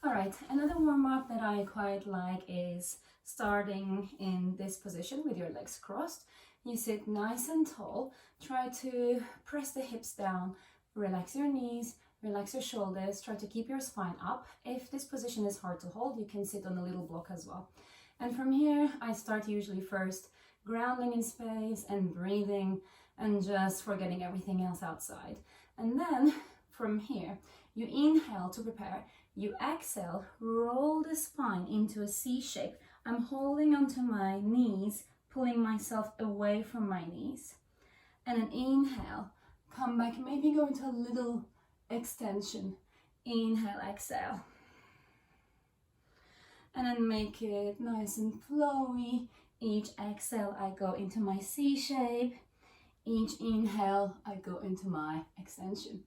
All right, another warm-up that I quite like is starting in this position with your legs crossed. You sit nice and tall, try to press the hips down, relax your knees, relax your shoulders, try to keep your spine up. If this position is hard to hold, you can sit on a little block as well. And from here, I start usually first grounding in space and breathing and just forgetting everything else outside. And then from here, you inhale to prepare. You exhale, roll the spine into a C shape. I'm holding onto my knees, pulling myself away from my knees. And then inhale, come back, maybe go into a little extension. Inhale, exhale. And then make it nice and flowy. Each exhale, I go into my C shape. Each inhale, I go into my extension.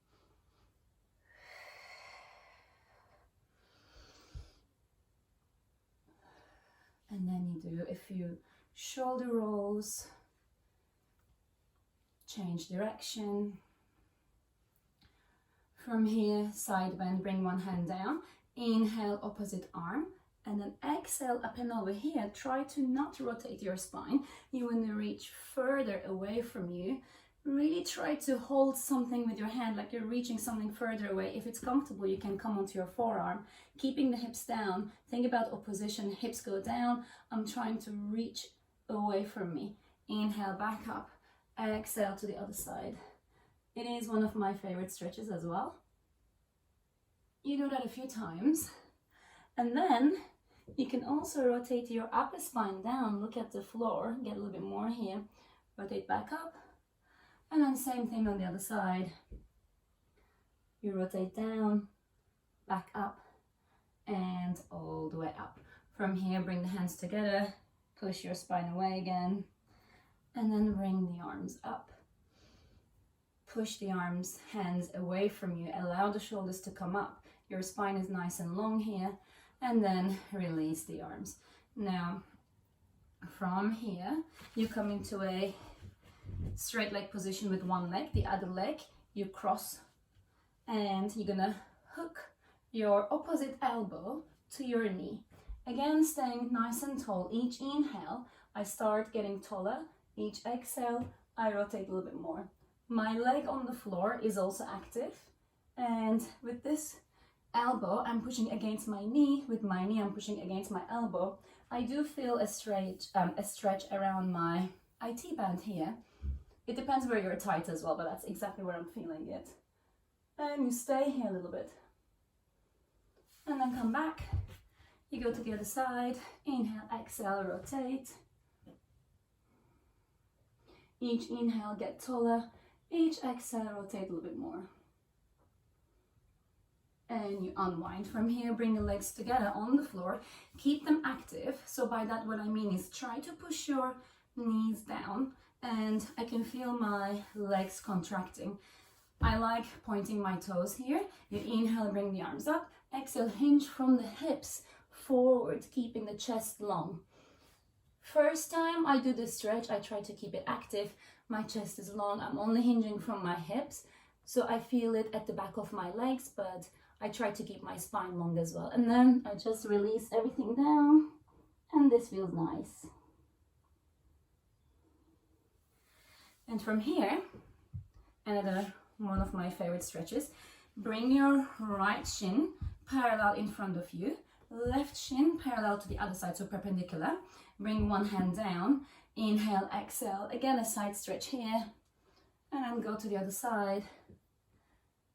And then you do a few shoulder rolls, change direction. From here, side bend, bring one hand down, inhale, opposite arm, and then exhale up and over here. Try to not rotate your spine. You want to reach further away from you. Really try to hold something with your hand, like you're reaching something further away. If it's comfortable, you can come onto your forearm, keeping the hips down. Think about opposition, hips go down. I'm trying to reach away from me. Inhale, back up, exhale to the other side. It is one of my favorite stretches as well. You do that a few times. And then you can also rotate your upper spine down, look at the floor, get a little bit more here, rotate back up. And then same thing on the other side. You rotate down, back up, and all the way up. From here, bring the hands together, push your spine away again, and then bring the arms up. Push the arms, hands away from you, allow the shoulders to come up. Your spine is nice and long here, and then release the arms. Now, from here, you come into a straight leg position with one leg, the other leg you cross, and you're gonna hook your opposite elbow to your knee. Again, staying nice and tall. Each inhale, I start getting taller. Each exhale, I rotate a little bit more. My leg on the floor is also active, and with this elbow, I'm pushing against my knee. With my knee, I'm pushing against my elbow. I do feel a stretch around my IT band here. It depends where you're tight as well, but that's exactly where I'm feeling it. And you stay here a little bit. And then come back. You go to the other side. Inhale, exhale, rotate. Each inhale, get taller. Each exhale, rotate a little bit more. And you unwind. From here, bring the legs together on the floor. Keep them active. So by that, what I mean is try to push your knees down. And I can feel my legs contracting. I like pointing my toes here. You inhale, bring the arms up. Exhale, hinge from the hips forward, keeping the chest long. First time I do this stretch, I try to keep it active. My chest is long. I'm only hinging from my hips, so I feel it at the back of my legs, but I try to keep my spine long as well. And then I just release everything down, and this feels nice. And from here, another one of my favorite stretches, bring your right shin parallel in front of you, left shin parallel to the other side, so perpendicular. Bring one hand down, inhale, exhale, again a side stretch here, and then go to the other side.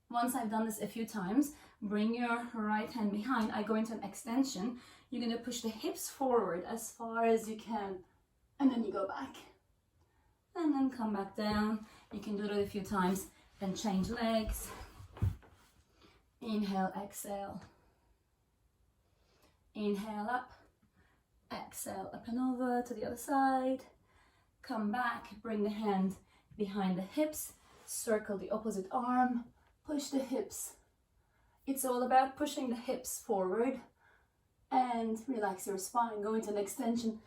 Once I've done this a few times, bring your right hand behind. I go into an extension. You're gonna push the hips forward as far as you can, and then you go back. And then come back down. You can do it a few times, then change legs. Inhale, exhale. Inhale up, exhale up and over to the other side. Come back, bring the hand behind the hips, circle the opposite arm, push the hips. It's all about pushing the hips forward and relax your spine. Go into an extension